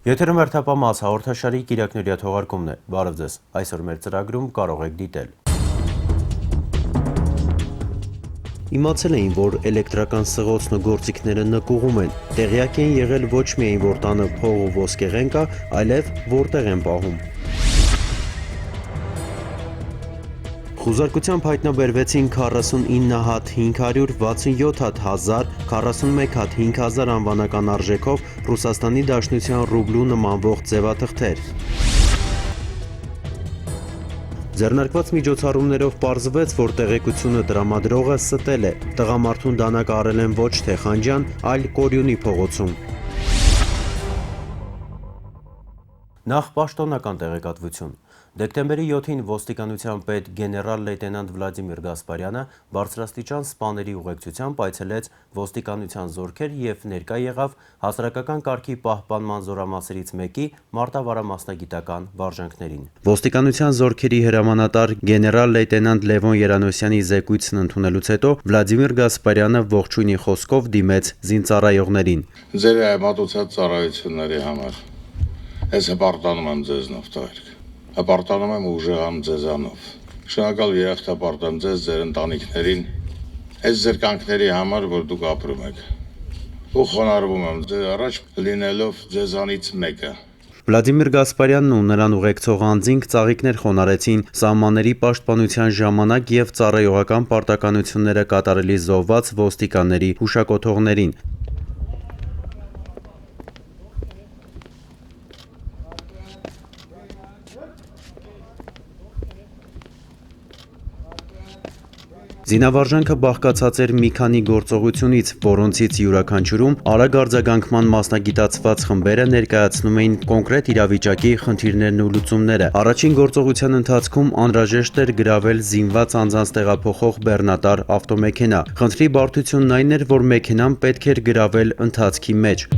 Եթերում հերթապամաս հաղորդաշարի կիրակներյա թողարկումն է, բարև ձեզ, այսօր մեր ծրագրում կարող եք դիտել։ Իմացել էին, որ էլեկտրական սղոցն ու գործիքները նկուղում են, տեղյակ են եղել ոչ միայն, որ տանը փող ու ոսկեղեն կա, այլև որտեղ են պահում։ Խուզարկությամբ հայտնաբերվեցին 49 հատ 500, 67 հատ 1000, 41 հատ 5000 անվանական արժեքով Ռուսաստանի Դաշնության ռուբլու նմանվող ձևաթղթեր։ Ձեռնարկված միջոցառումներով պարզվեց, որ տեղեկությունը տրամադրողը ստել է, տղամարդուն դանակ առել են ոչ թե Խանջյան, այլ Կորյունի փողոցում։ Նախ պաշտոնական տեղեկատվություն։ Դեկտեմբերի 7-ին ոստիկանության պետ գեներալ լեյտենանտ Վլադիմիր Գասպարյանը բարձրաստիճան սպաների ուղեկցությամբ այցելեց ոստիկանության զորքեր և ներկա եղավ հասարակական կարգի պահպանման զորամասերից մեկի մարտավարամասնագիտական վարժանքներին։ Ոստիկանության զորքերի հրամանատար գեներալ լեյտենանտ Լևոն Երանոսյանի զեկույցն ընդունելուց հետո Վլադիմիր Գասպարյանը ողջույնի խոսքով դիմեց զինծառայողներին։ Ձեր մատուցած ծառայությունների համար ես հպարտանում եմ ձեզնով, տղերք։ Հպարտանում եմ ուժեղամ ձեզանով։ Շնորհակալ երախտապարտեմ ձեզ, ձեր ընտանիքներին, այս զրկանքների համար, որ դուք ապրում եք։ Ու խոնարհվում եմ ձեր առաջ լինելով ձեզանից մեկը։ Վլադիմիր Գասպարյանն ու նրան ուղեկցող անձինք ծաղիկներ խոնարհեցին սահմանների պաշտպանության ժամանակ և ծառայողական պարտականությունները կատարելի զոհված ոստիկանների հուշակոթողներին։ Զինավարժանքը բաղկացած էր մի քանի գործողությունից, որոնցից յուրաքանչյուրում արագ արձագանքման մասնագիտացված խմբերը ներկայացնում էին կոնկրետ իրավիճակի խնդիրներն ու լուծումները։ Առաջին գործողության ընթացքում անհրաժեշտ էր գրավել զինված անձանց տեղափոխող բեռնատար ավտոմեքենա։ Խնդրի բարդությունն այն էր, որ մեքենան պետք էր գրավել ընթացքի մեջ։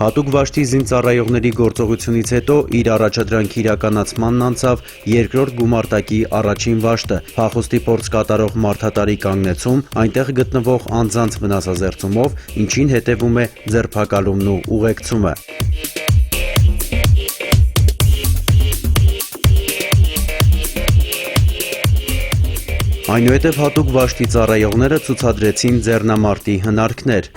Հատուկ վաշտի զինծառայողների գործողությունից հետո իր առաջադրանքի իրականացմանն անցավ երկրորդ գումարտակի առաջին վաշտը՝ փախուստի փորձ կատարող մարդատարի կանգնեցում, այնտեղ գտնվող անձանց վնասազերծումով, ինչին հետևում է ձերբակալումն ու ուղեկցումը։ Այնուհետև հատուկ վաշտի ծառայողները ցուցադրեցին ձեռնամարտի հնարքներ։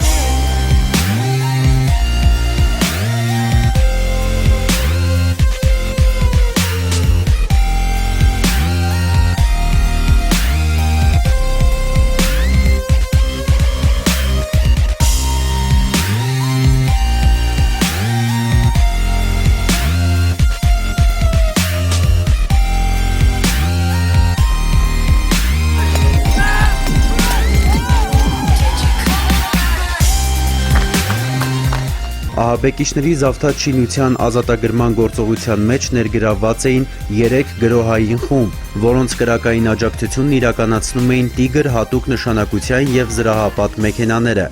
Ահաբեկիչների զավթած շինության ազատագրման գործողության մեջ ներգրավված էին 3 գրոհային խումբ, որոնց կրակային աջակցությունն իրականացնում էին Տիգր հատուկ նշանակության և զրահապատ մեքենաները։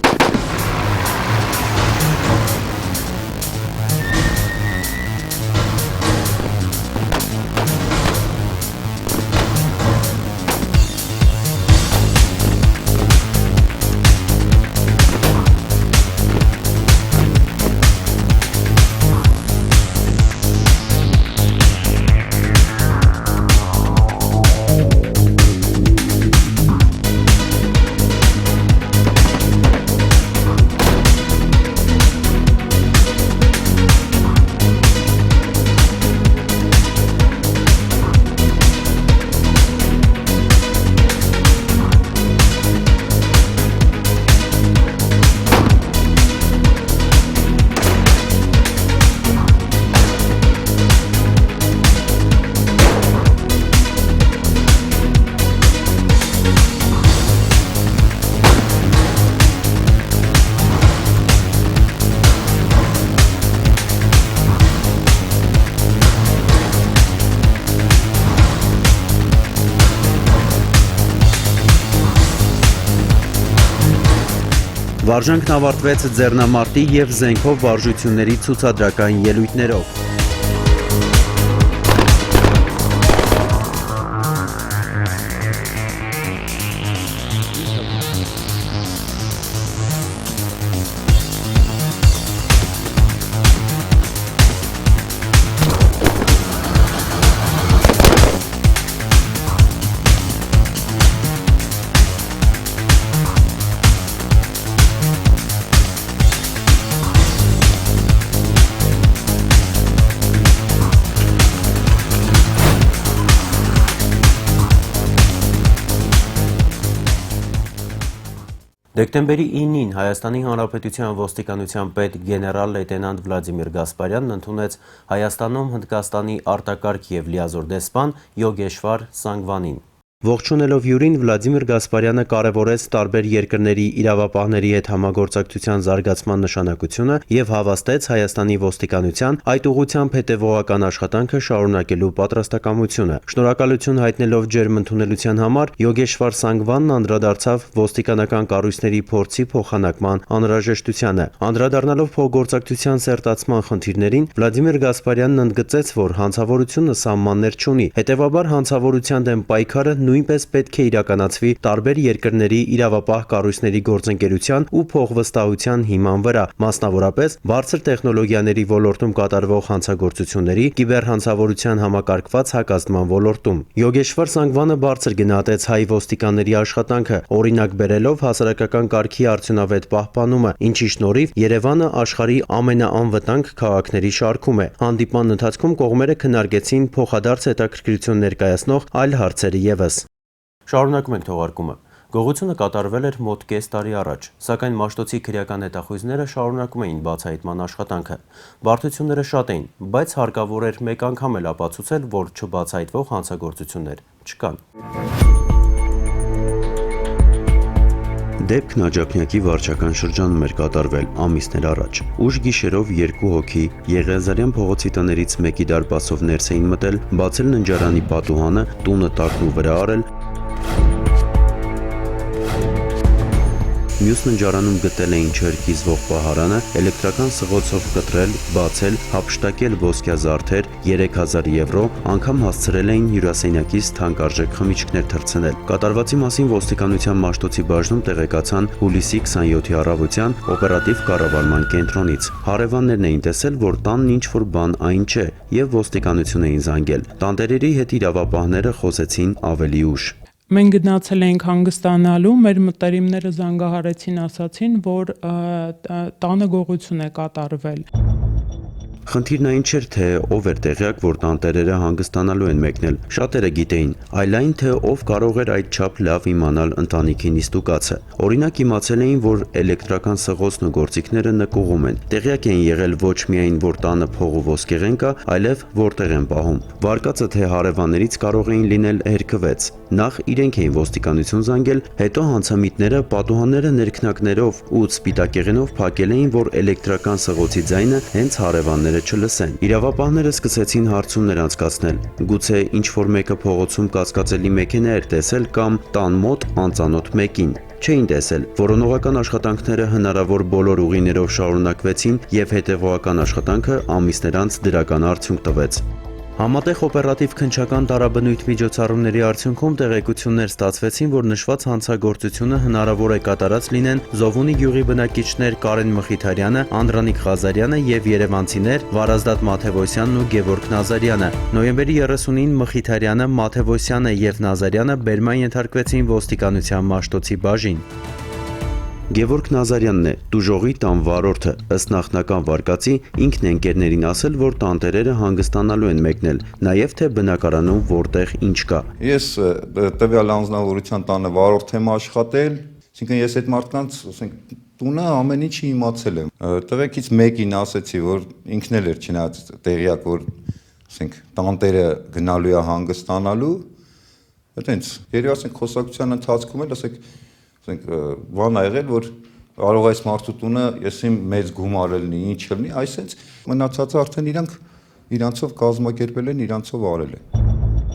Վարժանքն ավարտվեց ձեռնամարտի և զենքով վարժությունների ցուցադրական ելույթներով։ Դեկտեմբերի 9-ին Հայաստանի Հանրապետության ոստիկանության պետ գեներալ-լեյտենանտ Վլադիմիր Գասպարյանն ընդունեց Հայաստանում Հնդկաստանի արտակարգ և լիազոր դեսպան Յոգեշվար Սանգվանին։ Ողջունելով հյուրին, Վլադիմիր Գասպարյանը կարևորեց տարբեր երկրների իրավապահների հետ համագործակցության զարգացման նշանակությունը և հավաստեց Հայաստանի ոստիկանության այդ ուղղությամբ հետևողական աշխատանքը շարունակելու պատրաստակամությունը։ Շնորհակալություն հայտնելով ջերմ ընդունելության համար, Յոգեշվար Սանգվանն անդրադարձավ ոստիկանական կառույցների փորձի փոխանակման անհրաժեշտությանը։ Անդրադառնալով փոխգործակցության սերտացման խնդիրներին, Վլադիմիր Գասպարյանն ընդգծեց, որ հանցավորությունը սահմաններ չունի, հետևաբար հանցավորության դեմ պայքարը նույնպես պետք է իրականացվի տարբեր երկրների իրավապահ կառույցների գործընկերության ու փոխվստահության հիման վրա, մասնավորապես բարձր տեխնոլոգիաների ոլորտում կատարվող հանցագործությունների, կիբերհանցավորության համակարգված հակազդման ոլորտում։ Յոգեշվար Սանգվանը բարձր գնահատեց հայ ոստիկանների աշխատանքը, օրինակ բերելով հասարակական կարգի արդյունավետ պահպանումը, ինչի շնորհիվ Երևանը աշխարհի ամենաանվտանգ քաղաքների շարքում է։ Հանդիպման ընթացքում կողմերը քննարկեցին փոխադարձ հետաքրքրություն ներկայացնող այլ հարցեր ևս։ Շարունակում ենք թողարկումը։ Գողությունը կատարվել էր մոտ կես տարի առաջ, սակայն Մաշտոցի քրեական հետախույզները շարունակում էին բացահայտման աշխատանքը։ Բարդությունները շատ էին, բայց հարկավոր էր մեկ անգամ էլ ապացուցել, որ չբացահայտվող հանցագործություններ չկան։ Դեպքն աջափնյակի վարչական շրջանում էր կատարվել ամիսներ առաջ։ Ուշ գիշերով երկու հոգի Եղիազարյան փողոցի տներից մեկի դարպասով ներս էին մտել, բացել ննջարանի պատուհանը, տունը տակն ու վրա արել, մյուս ննջարանում գտել էին չհրկիզվող պահարանը, էլեկտրական սղոցով կտրել, բացել, հափշտակել ոսկյա զարդեր, 3000 եվրո, անգամ հասցրել էին հյուրասենյակից թանկարժեք խմիչքներ թռցնել։ Կատարվածի մասին ոստիկանության Մաշտոցի բաժնում տեղեկացան հուլիսի 27-ի առավոտյան օպերատիվ կառավարման կենտրոնից։ Հարևաններն էին տեսել, որ տանն ինչ-որ բան այն չէ, և ոստիկանություն էին զանգել։ Տանտերերի հետ իրավապահները խոսեցին ավելի ուշ։ Մենք գնացել էինք հանգստանալու, մեր մտերիմները զանգահարեցին, ասացին, որ տանը գողություն է կատարվել։ Խնդիրն այն չէր, թե ով էր տեղյակ, որ տանտերերը հանգստանալու են մեկնել։ Շատերը գիտեին, այլ այն, թե ով կարող էր այդչափ լավ իմանալ ընտանիքի նիստուկացը։ Օրինակ իմացել էին, որ էլեկտրական սղոցն ու գործիքները նկուղում են։ Տեղյակ էին եղել ոչ միայն, որ տանը փող ու ոսկեղեն կա, այլև որտեղ են պահում։ Վարկածը թե հարևաններից կարող էին լինել հերքվեց։ Նախ իրենք էին ոստիկանություն զանգել, հետո հանցամիտները պատուհանները ներքնակներով ու սպիտակեղենով փակել էին, որ էլեկտրական սղոցի ձայնը հենց հարևանները չլսեն։ Իրավապահները սկսեցին հարցումներ անցկացնել։ Գուցե ինչ-որ մեկը փողոցում կասկածելի մեքենա էր տեսել կամ տան մոտ անծանոթ մեկին։ Չէին տեսել։ Որոնողական աշխատանքները հնարավոր բոլոր ուղիներով շարունակվեցին և հետևողական աշխատանքը ամիսներ անց դրական արդյունք տվեց։ Համատեղ օպերատիվ քննչական տարաբնույթ միջոցառումների արդյունքում տեղեկություններ ստացվեցին, որ նշված հանցագործությունը հնարավոր է կատարած լինեն Զովունի գյուղի բնակիչներ Կարեն Մխիթարյանը, Անդրանիկ Ղազարյանը և երևանցիներ Վարազդատ Մաթևոսյանն ու Գևորգ Նազարյանը։ Նոյեմբերի 30-ին Մխիթարյանը, Մաթևոսյանը և Նազարյանը բերման ենթարկվեցին ոստիկանության Մաշտոցի բաժին։ Գևորգ Նազարյանն է տուժողի տան վարորդը, ըստ նախնական վարկածի ինքն է ընկերներին ասել, որ տանտերերը հանգստանալու են մեկնել, նաև թե բնակարանում որտեղ ինչ կա։ Ես տվյալ անձնավորության տանը վարորդ եմ աշխատել, այսինքն ես այդ մարդկանց, ասենք, տունը ամեն ինչի իմացել եմ։ Տղեկից մեկին ասեցի, որ ինքն էլ էր չնայած տեղյակ, որ ասենք տանտերը գնալու է հանգստանալու, այտենց երևի ասենք խոսակցության ընթացքում էլ ասենք բան ա եղել, որ կարող է այս մարդու տունը ես իմ մեծ գումար լինի, ինչ լինի, այսինքն մնացածը արդեն իրանցով կազմակերպել են, իրանցով արել են։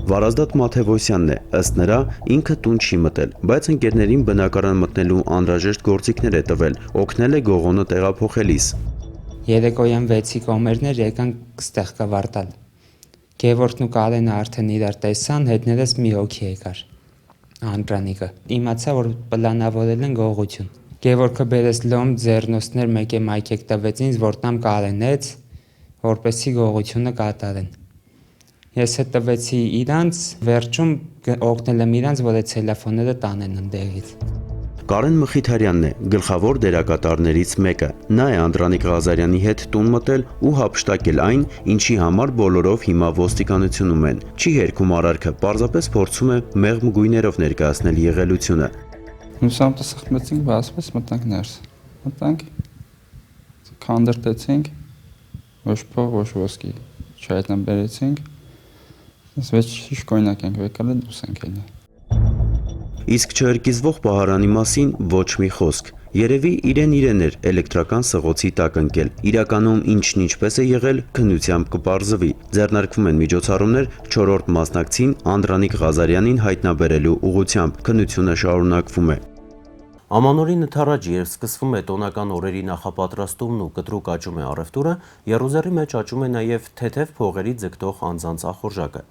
Վարազդատ Մաթևոսյանն է, ըստ նրա, ինքը տուն չի մտել, բայց ընկերներին բնակարան մտնելու անհրաժեշտ գործիքներ է տվել, օգնել է գողոնը տեղափոխելիս։ Երեկոյան 6-ի կոմերներ եկանք ստեղ կվարտալ։ Գևորգն ու Կարենը արդեն իրար տեսան, հետներս մի հոգի եկար, Անդրանիկը։ Իմացա, որ պլանավորել են գողություն։ Գևորգը բերեց լոմ ձեռնոցներ մեկ է մայքեք տվեց ինձ, որ տամ Կարենեց, որպեսի գողությունը կատարեն։ Ես հետ տվեցի իրանց, վերջում օգնել եմ իրանց, որ այդ տելեֆոնները տանեն ընդեղից։ Կարեն Մխիթարյանն է, գլխավոր դերակատարներից մեկը։ Նա է Անդրանիկ Ղազարյանի հետ տուն մտել ու հափշտակել այն, ինչի համար բոլորով հիմա ոստիկանությունում են։ Չի հերքում արարքը, պարզապես փորձում է մեղմ գույներով ներկայացնել եղելությունը։ Լուսամուտը սխմեցինք, բացվեց, մտանք ներս։ Մտանք, քանդրտեցինք, ոչ փող, ոչ ոսկի, չայտնան բերեցինք, ես շիշ կոյնակ ենք վեկալ է դուս ենք ելի։ Իսկ չհրկիզվող պահարանի մասին ոչ մի խոսք։ Երևի իրեն էր էլեկտրական սղոցի տակ ընկել։ Իրականում ինչն ինչպես է եղել, քննությամբ կպարզվի։ Ձեռնարկվում են միջոցառումներ 4-րդ մասնակցին Անդրանիկ Ղազարյանին հայտնաբերելու ուղղությամբ։ Քննությունը շարունակվում է։ Ամանորին ընդառաջ, երբ սկսվում է տոնական օրերի նախապատրաստումն ու կտրուկ աճում է առևտուրը, եռուզեռի մեջ աճում է նաև թեթև փողերի ձգտող անձանց ախորժակը։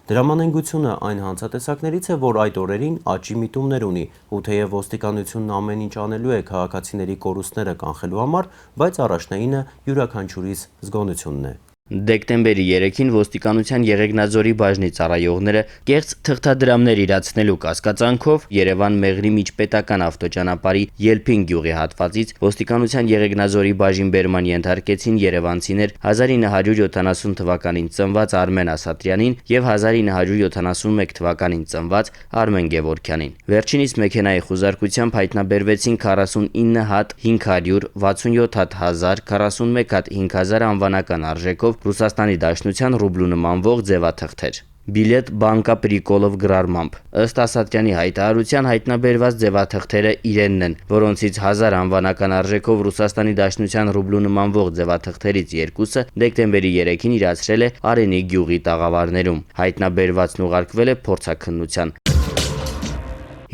Դրամանենգությունը այն հանցատեսակներից է, որ այդ օրերին աճի միտումներ ունի, ու թեև ոստիկանությունն ամեն ինչ անելու է քաղաքացիների կորուստները կանխելու համար, բայց առաջնայինը յուրաքանչյուրիս զգոնությունն է։ Դեկտեմբերի 3-ին ոստիկանության Եղեգնաձորի բաժնի ծառայողները կեղծ թղթադրամներ իրացնելու կասկածանքով Երևան-Մեղրի միջպետական ավտոճանապարհի Ելփին գյուղի հատվածից ոստիկանության Եղեգնաձորի բաժին բերման ենթարկեցին երևանցիներ 1970 թվականին ծնված Արմեն Ասատրյանին եւ 1971 թվականին ծնված Արմեն Գևորգյանին։ Վերջինիս մեքենայի խուզարկությամբ հայտնաբերվեցին 49 հատ 500, 67 հատ 1000, 41 հատ 5000 անվանական արժեքով Ռուսաստանի Դաշնության ռուբլու նմանվող ձևաթղթեր։ Բիլետ բանկա Պրիկոլով գրառմամբ։ Ըստ Ասատրյանի հայտարարության հայտնաբերված ձևաթղթերը իրենն են, որոնցից 1000 անվանական արժեքով Ռուսաստանի Դաշնության ռուբլու նմանվող ձևաթղթերից երկուսը դեկտեմբերի 3-ին իրացրել է Արենի գյուղի տաղավարներում։ Հայտնաբերվածն ուղարկվել է փորձաքննության։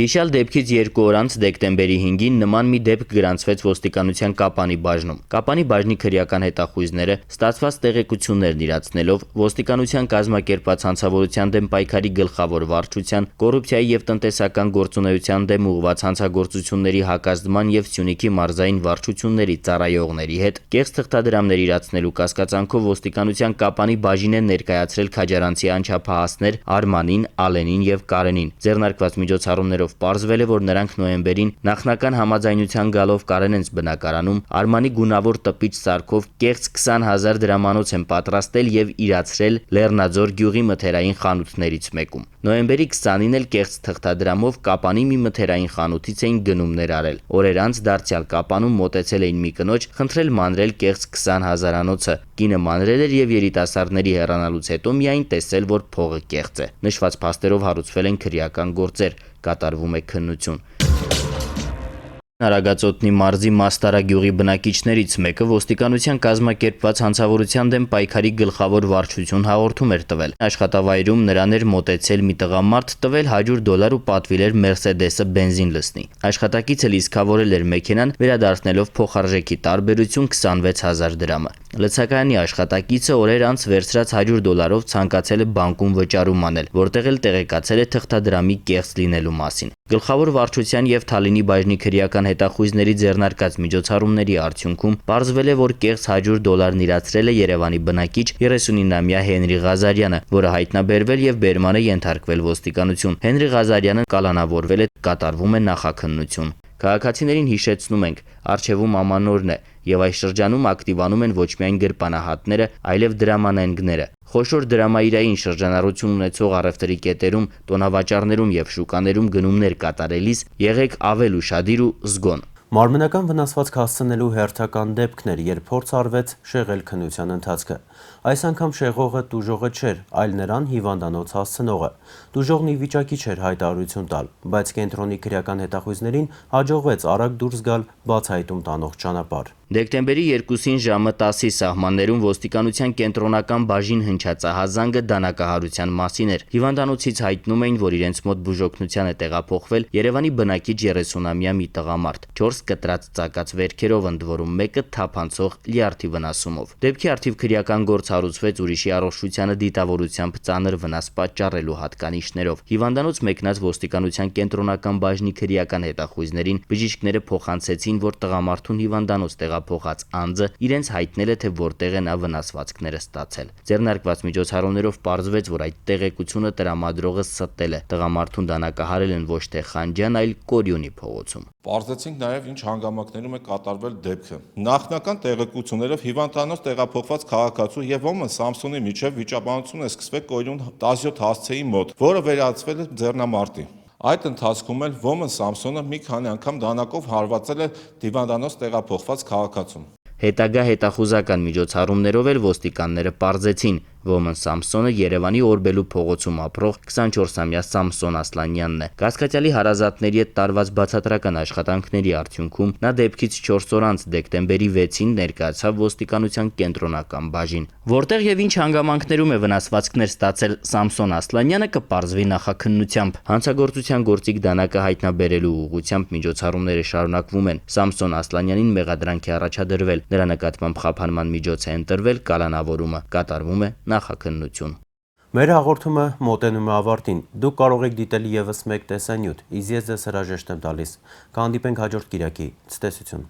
Հիշյալ դեպքից 2 օր անց դեկտեմբերի 5-ին նման մի դեպք գրանցվեց ոստիկանության Կապանի բաժնում։ Կապանի բաժնի քրեական հետախույզները ստացված տեղեկություններն իրացնելով ոստիկանության կազմակերպած հանցավորության դեմ պայքարի գլխավոր վարչության, կոռուպցիայի եւ տնտեսական գործունեության դեմ ուղղված հանցագործությունների հակազդման եւ Սյունիքի մարզային վարչությունների ծառայողների հետ կեղծ թղթադրամներ իրացնելու կասկածանքով ոստիկանության Կապանի բաժին է ներկայացրել քաջարանցի անչափահասներ Արմանին, Ալենին եւ Կարենին։ Ձեռնարկված միջոցառումներով պարզվել է, որ նրանք նոյեմբերին նախնական համաձայնության գալով Կարենենց բնակարանում Արմանի գունավոր տպիչ սարքով կեղծ 20,000 դրամանոց են պատրաստել եւ իրացրել Լեռնաձոր գյուղի մթերային խանութներից մեկում։ Նոյեմբերի 20-ին էլ կեղծ թղթադրամով Կապանի մի մթերային խանութից էին գնումներ արել։ Օրեր անց դարձյալ Կապանում մոտեցել էին մի կնոջ, խնդրել մանրել կեղծ 20,000-անոցը։ Կինը մանրել էր եւ երիտասարդների հեռանալուց հետո միայն տեսել, որ փողը կեղծ է։ Նշված փաստերով հարուցվել են քրեական գործեր, կատարվում է քննություն։ Արագածոտնի մարզի Մաստարա գյուղի բնակիչներից մեկը ոստիկանության կազմակերպված հանցավորության դեմ պայքարի գլխավոր վարչություն հաղորդում էր տվել։ Աշխատավայրում նրան էր մոտեցել մի տղամարդ, տվել $100 ու պատվիրել էր Mercedes-ը բենզին լցնի։ Աշխատակիցը լիցքավորել էր մեքենան, վերադարձնելով փոխարժեքի տարբերություն 26,000 դրամը։ Լցակայանի աշխատակիցը օրեր անց վերցրած $100-ով ցանկացել է բանկում վճարում անել, որտեղ էլ տեղեկացել է թղթադրամի կեղծ լինելու մասին։ Գլխավոր վարչության եւ Թալինի բաժնի քրեական հետախույզների ձեռնարկած միջոցառումների արդյունքում պարզվել է, որ կեղծ $100-ն իրացրել է Երևանի բնակիչ 39-ամյա Հենրի Ղազարյանը, որը հայտնաբերվել եւ բերման է ենթարկվել ոստիկանություն։ Հենրի Ղազարյանը կալանավորվել է, կատարվում է նախաքննություն։ Քաղաքացիներին հիշեցնում ենք, առջևում ամանորն է եւ այս շրջանում ակտիվանում են ոչ միայն գրպանահատները, այլև դրամանենգները։ Խոշոր դրամայրային շրջանառություն ունեցող առևտրի կետերում, տոնավաճառներում եւ շուկաներում գնումներ կատարելիս եղեք ավել ուշադիր ու զգոն։ Մարմնական վնասվածք հասցնելու հերթական դեպքն էր, երբ փորձ արվեց շեղել քննության ընթացքը։ Այս անգամ շեղողը տուժողը չէր, այլ նրան հիվանդանոց հասցնողը։ Տուժողն ի վիճակի չէր հայտարարություն տալ, բայց կենտրոնի քրեական հետախույզներին հաջողվեց արագ դուրս գալ բացահայտում տանող ճանապարհ։ Դեկտեմբերի 2-ին ժամը 10-ի սահմաններում ոստիկանության կենտրոնական բաժին հնչած ահազանգը դանակահարության մասին էր։ Հիվանդանոցից հայտնում էին, որ իրենց մոտ բուժօգնության է տեղափոխվել Երևանի բնակիչ 30-ամյա մի տղամարդ, 4 կտրած ծակած վերքերով, ընդ որում մեկը թափանցող լյարդի վնասումով։ Դեպքի առթիվ քրեական գործ հարուցվեց ուրիշի առողջությանը դիտավորությամբ ծանր վնաս պատճառելու հատկանիշներով։ Հիվանդանոց մեկնած ոստիկանության կենտրոնական բաժնի քրեական հետախույզներին բժիշկները փոխանցեցին, որ տղամարդուն հիվանդանոց փոխած անձը իրենց հայտնել է, թե որտեղ է նա վնասվածքները ստացել։ Ձեռնարկված միջոցառումներով պարզվեց, որ այդ տեղեկությունը տրամադրողը ստել է։ Տղամարդուն դանակահարել են ոչ թե Խանջյան, այլ Կորյունի փողոցում։ Պարզեցինք նաև ինչ հանգամանքներում է կատարվել դեպքը։ Նախնական տեղեկություններով հիվանդանոց տեղափոխված քաղաքացու եւ ոմն Սամսոնի միջև վիճաբանություն է սկսվել Կորյուն 17 հասցեի մոտ, որը վերածվել է ձեռնամարտի։ Այդ ընթացքում էլ ոմն Սամսոնը մի քանի անգամ դանակով հարվածել է հիվանդանոց տեղափոխված քաղաքացուն։ Հետագա հետախուզական միջոցառումներով էլ ոստիկանները պարզեցին, ոմն Սամսոնը Երևանի Օրբելու փողոցում ապրող 24-ամյա Սամսոն Ասլանյանն է։ Կասկածյալի հարազատների հետ տարված բացատրական աշխատանքների արդյունքում նա դեպքից 4 օր անց դեկտեմբերի 6-ին ներկայացավ ոստիկանության կենտրոնական բաժին։ Որտեղ եւ ինչ հանգամանքներում է վնասվածքներ ստացել Սամսոն Ասլանյանը կպարզվի նախաքննությամբ։ Հանցագործության գործիք դանակը հայտնաբերելու ուղղությամբ միջոցառումները շարունակվում են։ Սամսոն Ասլանյանին մեղադրանք է առաջադրվել։ Նրա նկատմամբ խափանման միջոց է ընտրվել, կալանավորումը կատարվում է նախաքննություն։ Մեր հաղորդումը մոտենում է ավարտին։ Դուք կարող եք դիտել ևս մեկ տեսանյութ, իսկ ես ձեզ հրաժեշտ եմ տալիս։ Կհանդիպենք հաջորդ կիրակի։ Ցտեսություն։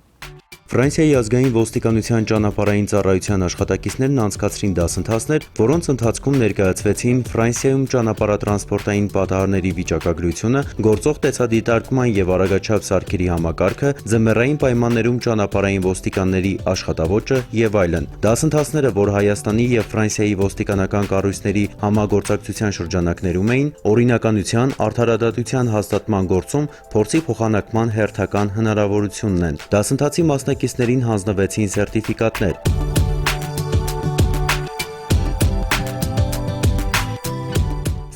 Ֆրանսիայի ազգային ոստիկանության ճանապարհային ծառայության աշխատակիցներն անցկացրին դասընթացներ, որոնց ընթացքում ներկայացվեցին Ֆրանսիայում ճանապարհատրանսպորտային պատահարների վիճակագրությունը, գործող տեսադիտարկման եւ արագաչափ սարքերի համակարգը, ձմեռային պայմաններում ճանապարհային ոստիկանների աշխատավոճը եւ այլն։ Դասընթացները, որ Հայաստանի եւ Ֆրանսիայի ոստիկանական կառույցների համագործակցության շրջանակներում էին, օրինականության, արդարադատության հաստատման գործում փորձի փոխանակման հերթական հնարավորությունն են։ Դասընթացի մասնակիցներին հանձնվեցին սերտիֆիկատներ։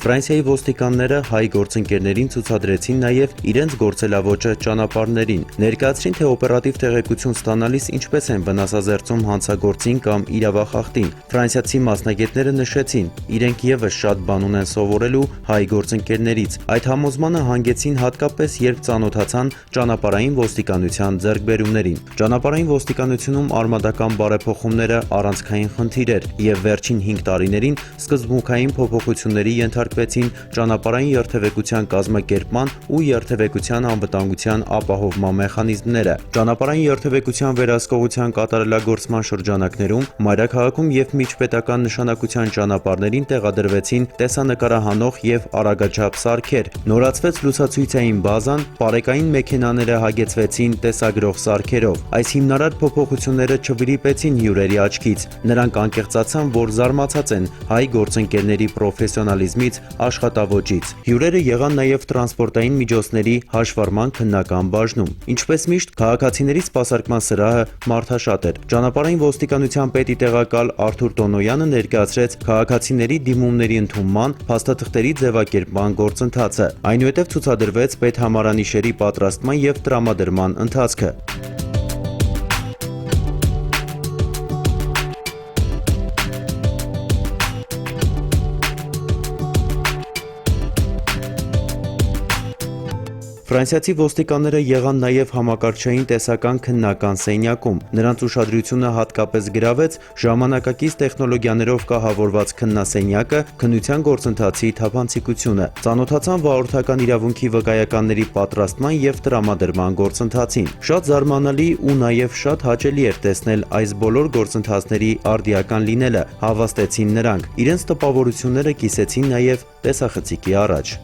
Ֆրանսիայի ոստիկանները հայ գործընկերներին ցուցադրեցին նաև իրենց գործելավոճը ճանապարհներին, ներկայացրին, թե օպերատիվ տեղեկություն ստանալիս ինչպես են վնասազերծում հանցագործին կամ իրավախախտին։ Ֆրանսիացի մասնագետները նշեցին, իրենք եւս շատ բան ունեն սովորելու հայ գործընկերներից։ Այդ համոզմանը հանգեցին հատկապես, երբ ծանոթացան ճանապարհային ոստիկանության ձեռքբերումներին։ Ճանապարհային ոստիկանությունում արմատական բարեփոխումները առանցքային խնդիր էր, եւ վերջին 5 տարիներին սկզբունքային փոփոխությունների ենթարկվեցին ճանապարհային երթևեկության կազմակերպման ու երթևեկության անվտանգության ապահովման մեխանիզմները։ Ճանապարհային երթևեկության վերահսկողության կատարելագործման շրջանակներում մայրաքաղաքում եւ միջպետական նշանակության ճանապարհներին տեղադրվեցին տեսանկարահանող եւ արագաչափ սարքեր։ Նորացվեց լուսացույցային բազան, պարեկային մեքենաները հագեցվեցին տեսագրող սարքերով։ Այս հիմնարար փոփոխությունները չվրիպեցին հյուրերի աչքից։ Նրանք անկեղծացան, որ զարմացած են հայ գործընկերների պրոֆեսիոնալիզմից, աշխատավոճից։ Հյուրերը եղան նաև տրանսպորտային միջոցների հաշվառման քննական բաժնում։ Ինչպես միշտ, քաղաքացիների սպասարկման սրահը մարդաշատ էր։ Ճանապարհային ոստիկանության պետի տեղակալ Արթուր Տոնոյանը ներկայացրեց քաղաքացիների դիմումների ընդունման, փաստաթղթերի ձևակերպման գործընթացը։ Այնուհետև ցուցադրվեց պետհամարանիշերի պատրաստման եւ տրամադրման ընթացքը։ Ֆրանսիացի ոստիկանները եղան նաև համակարգչային տեսական քննական սենյակում։ Նրանց ուշադրությունը հատկապես գրավեց ժամանակակից տեխնոլոգիաներով կահավորված քննասենյակը, քննության գործընթացի թափանցիկությունը։ Ծանոթացան վարորդական իրավունքի վկայականների պատրաստման եւ տրամադրման գործընթացին։ Շատ զարմանալի ու նաև շատ հաճելի էր տեսնել այս բոլոր գործընթացների արդիական լինելը, հավաստեցին նրանք։ Իրենց տպավորությունները կիսեցին նաև տեսախցիկի առաջ։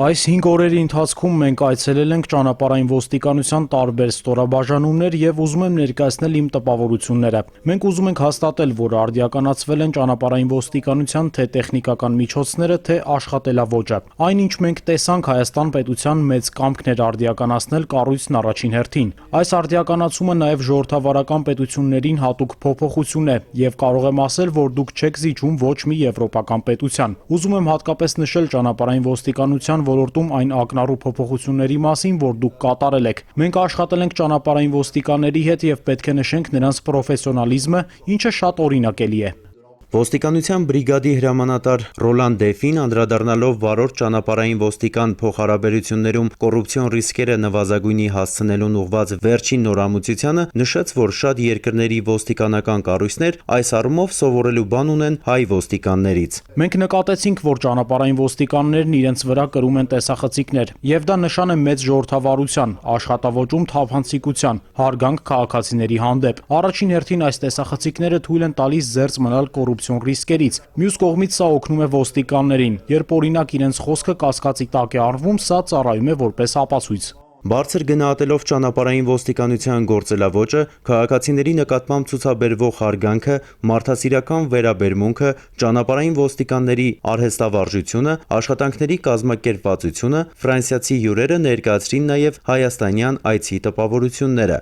Այս 5 օրերի ընթացքում մենք այցելել ենք ճանապարհային ոստիկանության տարբեր ստորաբաժանումներ եւ ուզում եմ ներկայացնել իմ տպավորությունները։ Մենք ուզում ենք հաստատել, որ արդիականացվել են ճանապարհային ոստիկանության թե տեխնիկական միջոցները, թե աշխատելավոճը։ Այն, ինչ մենք տեսանք, Հայաստան պետության մեծ կամքն էր արդիականացնել կառույցն առաջին հերթին։ Այս արդիականացումը նաեւ ժողովրդավարական պետություններին հատուկ փոփոխություն է եւ կարող եմ ասել, որ դուք չեք զիջում ոչ մի եվրոպական պետության։ Ուզում եմ հատկապես նշել ճանապարհային ոստիկանության, ոլորտում այն ակնառու փոփոխությունների մասին, որ դուք կատարել եք։ Մենք աշխատել ենք ճանապարհային ոստիկանների հետ եւ պետք է նշենք նրանց պրոֆեսիոնալիզմը, ինչը շատ օրինակելի է։ Ոստիկանության բրիգադի հրամանատար Ռոլան Դեֆին անդրադառնալով վարորդ ճանապարհային ոստիկան փոխհարաբերություններում կոռուպցիոն ռիսկերը նվազագույնի հասցնելուն ուղղված վերջին նորամուծությանը նշեց, որ շատ երկրների ոստիկանական կառույցներ այս առումով սովորելու բան ունեն հայ ոստիկաններից։ Մենք նկատեցինք, որ ճանապարհային ոստիկաններն իրենց վրա կրում են տեսախցիկներ, եւ դա նշան է մեծ ժողովրդավարության, աշխատավոճում թափանցիկության, հարգանք քաղաքացիների հանդեպ։ Առաջին հերթին այս տեսախցիկները թույլ են տալիս զերծ մնալ կոռուպցիոն ռիսկերից։ Մյուս կողմից սա օգնում է ոստիկաններին, երբ օրինակ իրենց խոսքը կասկածի տակ է առվում, սա ծառայում է որպես ապացույց։ Բարձր գնահատելով ճանապարհային ոստիկանության գործելավոճը, քաղաքացիների նկատմամբ ցուցաբերվող հարգանքը, մարդասիրական վերաբերմունքը, ճանապարհային ոստիկանների արհեստավարժությունը, աշխատանքների կազմակերպվածությունը, ֆրանսիացի հյուրերը ներկայացրին նաև հայաստանյան այցի տպավորությունները։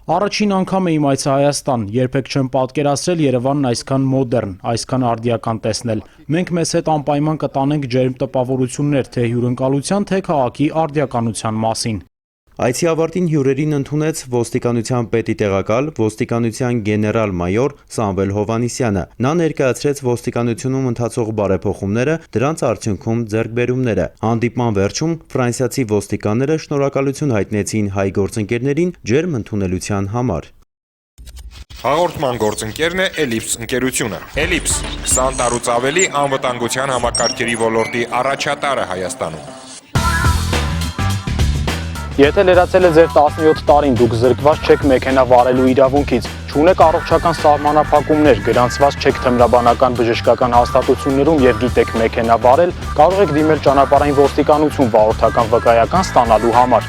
Առաջին անգամ եմ այց Հայաստան, երբեք չեմ պատկերացրել Երևանն այսքան մոդեռն, այսքան արդիական տեսնել։ Մենք մեզ հետ անպայման կտանենք ջերմ տպավորություններ թե հյուրընկալության, թե քաղաքի արդիականության մասին։ Այցի ավարտին հյուրերին ընդունեց ոստիկանության պետի տեղակալ, ոստիկանության գեներալ-մայոր Սամվել Հովհաննիսյանը։ Նա ներկայացրեց ոստիկանությունում ընթացող բարեփոխումները, դրանց արդյունքում ձեռքբերումները։ Հանդիպման վերջում ֆրանսիացի ոստիկանները շնորհակալություն հայտնեցին հայ գործընկերներին ջերմ ընդունելության համար։ Հաղորդման գործընկերն է Էլիպս ընկերությունը։ Էլիպս 20 տարուց ավելի անվտանգության համակարգերի ոլորտի առաջատարը Հայաստանում։ Եթե լրացել է ձեր 17 տարին, դուք զրկված չեք մեքենա վարելու իրավունքից, չունեք առողջական սահմանափակումներ, գրանցված չեք թմրաբանական բժշկական հաստատություններում եւ գիտեք մեքենա վարել, կարող եք դիմել ճանապարհային ոստիկանություն վարորդական վկայական ստանալու համար։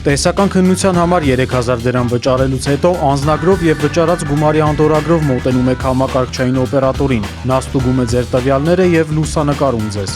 Տեսական քննության համար 3000 դրամ վճարելուց հետո անձնագրով եւ վճարած գումարի անդորագրով մոտենում եք համակարգչային օպերատորին, նա ստուգում է ձեր տվյալները եւ լուսանկարում ձեզ։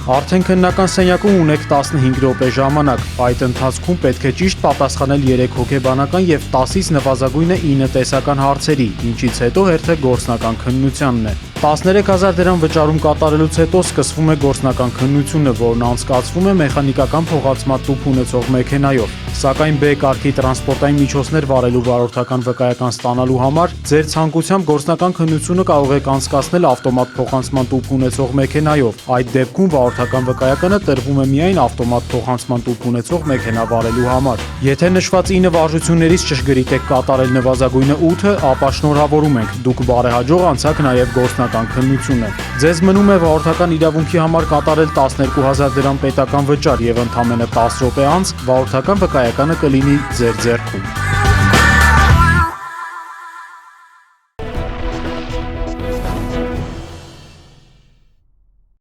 Արդեն քննական սենյակում ունեք 15 րոպե ժամանակ, այդ ընթացքում պետք է ճիշտ պատասխանել 3 հոգեբանական եւ 10-ից նվազագույնը 9 տեսական հարցերի, ինչից հետո հերթը գործնական քննությանն է։ 13000 դրամ վճարում կատարելուց հետո սկսվում է գործնական քննությունը, որն անցկացվում է մեխանիկական փոխանցման ունեցող մեքենայով։ Սակայն B կարգի տրանսպորտային միջոցներ վարելու վարորդական վկայական ստանալու համար ձեր ցանկությամբ գործնական քննությունը կարող եք անցկացնել ավտոմատ փոխանցման տուփ ունեցող մեքենայով։ Այդ դեպքում վարորդական վկայականը տրվում է միայն ավտոմատ փոխանցման տուփ ունեցող մեքենա վարելու համար։ Եթե նշված 9 վարժություններից ճշգրիտ եք կատարել նվազագույնը 8-ը, ապա շնորհավորում ենք։ Դուք բարեհաջող անցաք նաև գործնական քննությունը։ Ձեզ մնում է վարորդական իրավունքի համար կատարել 12000 դրամ պետական վճար եւ ընդամենը 10 րոպե անց վարորդական վկայականը կլինի ձեր ձեռքում։